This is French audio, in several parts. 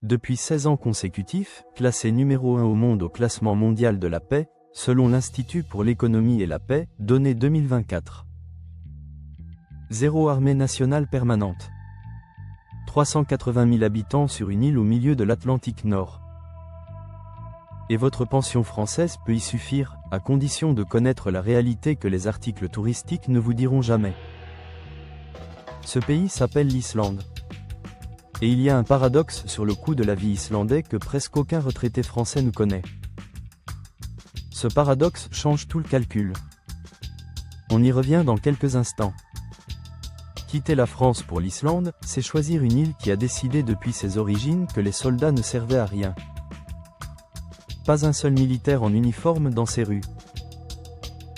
Depuis 16 ans consécutifs, classé numéro 1 au monde au classement mondial de la paix, selon l'Institut pour l'économie et la paix, données 2024. 0 armée nationale permanente. 380 000 habitants sur une île au milieu de l'Atlantique Nord. Et votre pension française peut y suffire, à condition de connaître la réalité que les articles touristiques ne vous diront jamais. Ce pays s'appelle l'Islande. Et il y a un paradoxe sur le coût de la vie islandais que presque aucun retraité français ne connaît. Ce paradoxe change tout le calcul. On y revient dans quelques instants. Quitter la France pour l'Islande, c'est choisir une île qui a décidé depuis ses origines que les soldats ne servaient à rien. Pas un seul militaire en uniforme dans ses rues.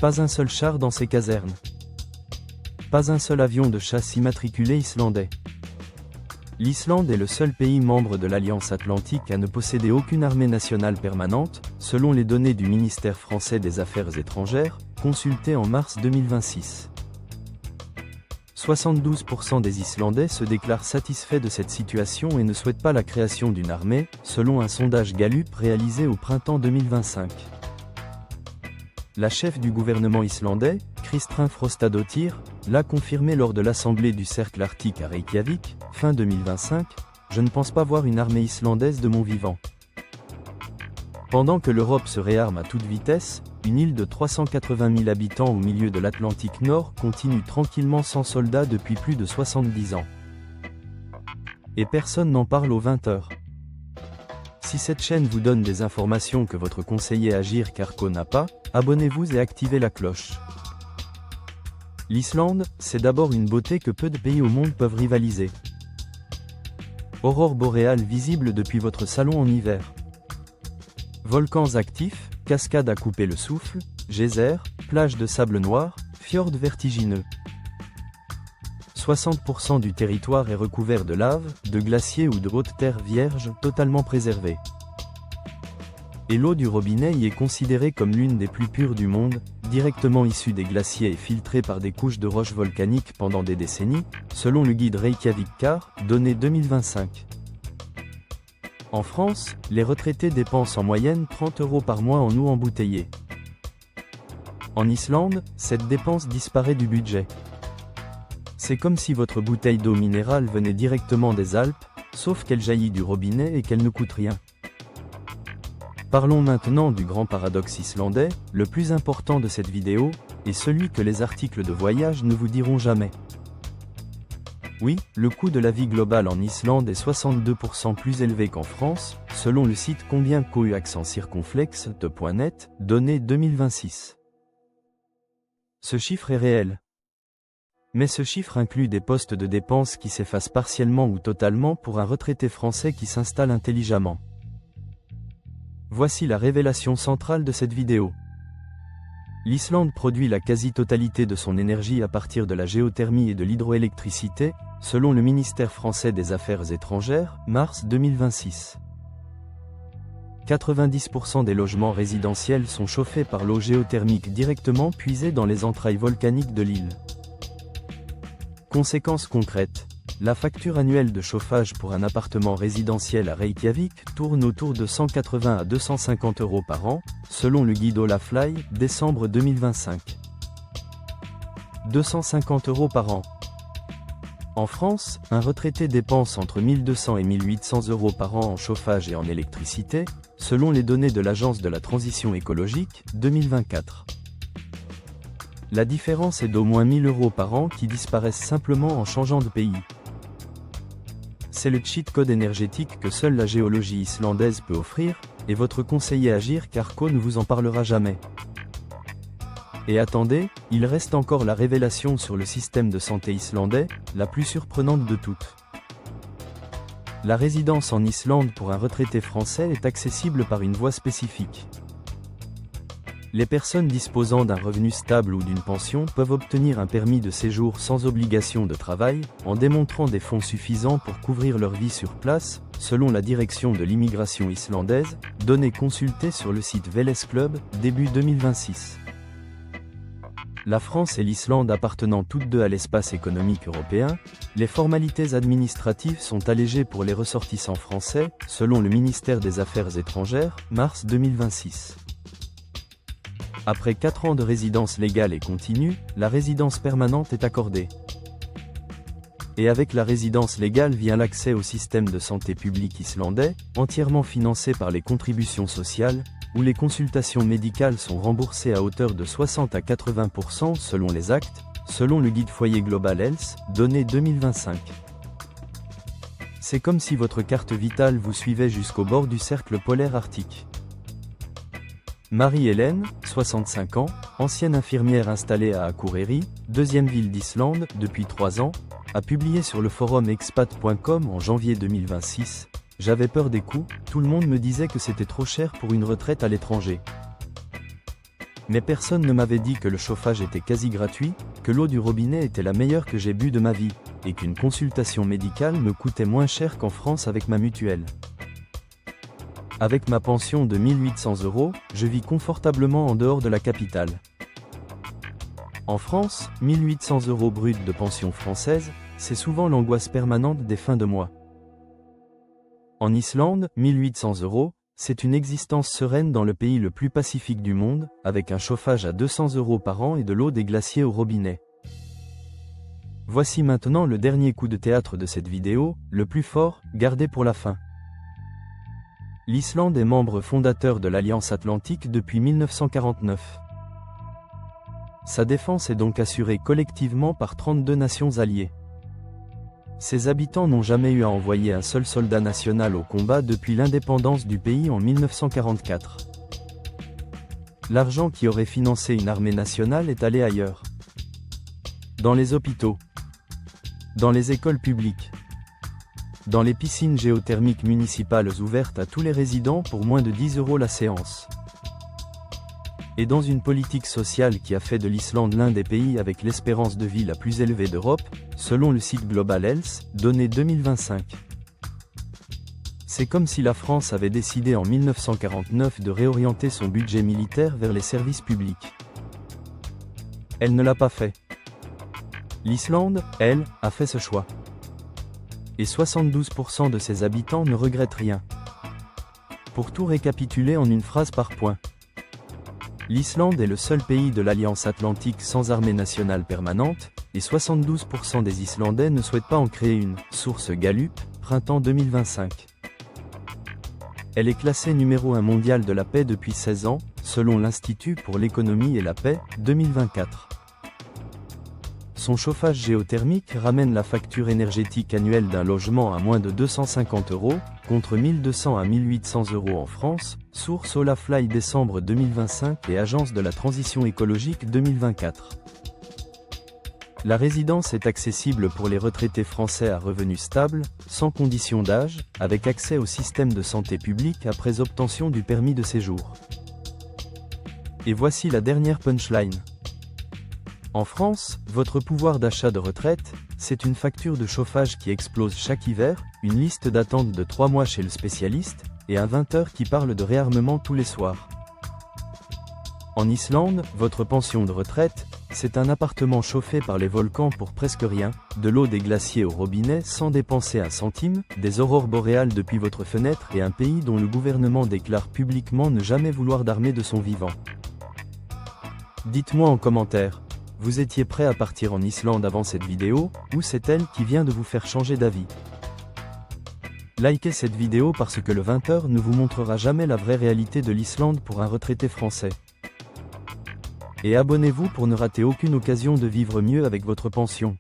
Pas un seul char dans ses casernes. Pas un seul avion de chasse immatriculé islandais. L'Islande est le seul pays membre de l'Alliance Atlantique à ne posséder aucune armée nationale permanente, selon les données du ministère français des Affaires étrangères, consultées en mars 2026. 72% des Islandais se déclarent satisfaits de cette situation et ne souhaitent pas la création d'une armée, selon un sondage Gallup réalisé au printemps 2025. La chef du gouvernement islandais, Kristrún Frostadóttir, l'a confirmé lors de l'Assemblée du Cercle Arctique à Reykjavik, fin 2025, « Je ne pense pas voir une armée islandaise de mon vivant ». Pendant que l'Europe se réarme à toute vitesse, une île de 380 000 habitants au milieu de l'Atlantique Nord continue tranquillement sans soldats depuis plus de 70 ans. Et personne n'en parle aux 20h. Si cette chaîne vous donne des informations que votre conseiller Agir Carco n'a pas, abonnez-vous et activez la cloche. L'Islande, c'est d'abord une beauté que peu de pays au monde peuvent rivaliser. Aurore boréale visible depuis votre salon en hiver. Volcans actifs, cascades à couper le souffle, geysers, plages de sable noir, fjords vertigineux. 60% du territoire est recouvert de lave, de glaciers ou de hautes terres vierges totalement préservées. Et l'eau du robinet y est considérée comme l'une des plus pures du monde, directement issue des glaciers et filtrée par des couches de roches volcaniques pendant des décennies, selon le guide Reykjavik Car, données 2025. En France, les retraités dépensent en moyenne 30 € par mois en eau embouteillée. En Islande, cette dépense disparaît du budget. C'est comme si votre bouteille d'eau minérale venait directement des Alpes, sauf qu'elle jaillit du robinet et qu'elle ne coûte rien. Parlons maintenant du grand paradoxe islandais, le plus important de cette vidéo, et celui que les articles de voyage ne vous diront jamais. Oui, le coût de la vie globale en Islande est 62% plus élevé qu'en France, selon le site combiencoût-circonflexe.net, données 2026. Ce chiffre est réel. Mais ce chiffre inclut des postes de dépenses qui s'effacent partiellement ou totalement pour un retraité français qui s'installe intelligemment. Voici la révélation centrale de cette vidéo. L'Islande produit la quasi-totalité de son énergie à partir de la géothermie et de l'hydroélectricité, selon le ministère français des Affaires étrangères, mars 2026. 90% des logements résidentiels sont chauffés par l'eau géothermique directement puisée dans les entrailles volcaniques de l'île. Conséquence concrète, la facture annuelle de chauffage pour un appartement résidentiel à Reykjavik tourne autour de 180 à 250 € par an, selon le guide Olafly, décembre 2025. 250 € par an. En France, un retraité dépense entre 1200 et 1800 € par an en chauffage et en électricité, selon les données de l'Agence de la transition écologique, 2024. La différence est d'au moins 1000 € par an qui disparaissent simplement en changeant de pays. C'est le cheat code énergétique que seule la géologie islandaise peut offrir, et votre conseiller Agir Carco ne vous en parlera jamais. Et attendez, il reste encore la révélation sur le système de santé islandais, la plus surprenante de toutes. La résidence en Islande pour un retraité français est accessible par une voie spécifique. Les personnes disposant d'un revenu stable ou d'une pension peuvent obtenir un permis de séjour sans obligation de travail, en démontrant des fonds suffisants pour couvrir leur vie sur place, selon la direction de l'immigration islandaise, données consultées sur le site Veles Club, début 2026. la France et l'Islande appartenant toutes deux à l'espace économique européen, les formalités administratives sont allégées pour les ressortissants français, selon le ministère des Affaires étrangères, mars 2026. Après 4 ans de résidence légale et continue, la résidence permanente est accordée. Et avec la résidence légale vient l'accès au système de santé publique islandais, entièrement financé par les contributions sociales, où les consultations médicales sont remboursées à hauteur de 60 à 80% selon les actes, selon le guide Foyer Global Health, donné 2025. C'est comme si votre carte vitale vous suivait jusqu'au bord du cercle polaire arctique. Marie-Hélène, 65 ans, ancienne infirmière installée à Akureyri, deuxième ville d'Islande, depuis 3 ans, a publié sur le forum expat.com en janvier 2026. J'avais peur des coûts, tout le monde me disait que c'était trop cher pour une retraite à l'étranger. Mais personne ne m'avait dit que le chauffage était quasi gratuit, que l'eau du robinet était la meilleure que j'ai bu de ma vie, et qu'une consultation médicale me coûtait moins cher qu'en France avec ma mutuelle. Avec ma pension de 1 800 €, je vis confortablement en dehors de la capitale. En France, 1 800 € bruts de pension française, c'est souvent l'angoisse permanente des fins de mois. En Islande, 1 800 €, c'est une existence sereine dans le pays le plus pacifique du monde, avec un chauffage à 200 € par an et de l'eau des glaciers au robinet. Voici maintenant le dernier coup de théâtre de cette vidéo, le plus fort, gardé pour la fin. L'Islande est membre fondateur de l'Alliance Atlantique depuis 1949. Sa défense est donc assurée collectivement par 32 nations alliées. Ses habitants n'ont jamais eu à envoyer un seul soldat national au combat depuis l'indépendance du pays en 1944. L'argent qui aurait financé une armée nationale est allé ailleurs. Dans les hôpitaux. Dans les écoles publiques. Dans les piscines géothermiques municipales ouvertes à tous les résidents pour moins de 10 € la séance. Et dans une politique sociale qui a fait de l'Islande l'un des pays avec l'espérance de vie la plus élevée d'Europe, selon le site Global Health, donné 2025. C'est comme si la France avait décidé en 1949 de réorienter son budget militaire vers les services publics. Elle ne l'a pas fait. L'Islande, elle, a fait ce choix. Et 72% de ses habitants ne regrettent rien. Pour tout récapituler en une phrase par point. L'Islande est le seul pays de l'Alliance Atlantique sans armée nationale permanente, et 72% des Islandais ne souhaitent pas en créer une, source Gallup, printemps 2025. Elle est classée numéro 1 mondial de la paix depuis 16 ans, selon l'Institut pour l'économie et la paix, 2024. Son chauffage géothermique ramène la facture énergétique annuelle d'un logement à moins de 250 €, contre 1 200 à 1 800 € en France, source Olafly décembre 2025 et Agence de la transition écologique 2024. La résidence est accessible pour les retraités français à revenus stables, sans condition d'âge, avec accès au système de santé publique après obtention du permis de séjour. Et voici la dernière punchline. En France, votre pouvoir d'achat de retraite, c'est une facture de chauffage qui explose chaque hiver, une liste d'attente de 3 mois chez le spécialiste, et un 20h qui parle de réarmement tous les soirs. En Islande, votre pension de retraite, c'est un appartement chauffé par les volcans pour presque rien, de l'eau des glaciers au robinet sans dépenser un centime, des aurores boréales depuis votre fenêtre et un pays dont le gouvernement déclare publiquement ne jamais vouloir d'armée de son vivant. Dites-moi en commentaire. Vous étiez prêt à partir en Islande avant cette vidéo, ou c'est elle qui vient de vous faire changer d'avis? Likez cette vidéo parce que le 20h ne vous montrera jamais la vraie réalité de l'Islande pour un retraité français. Et abonnez-vous pour ne rater aucune occasion de vivre mieux avec votre pension.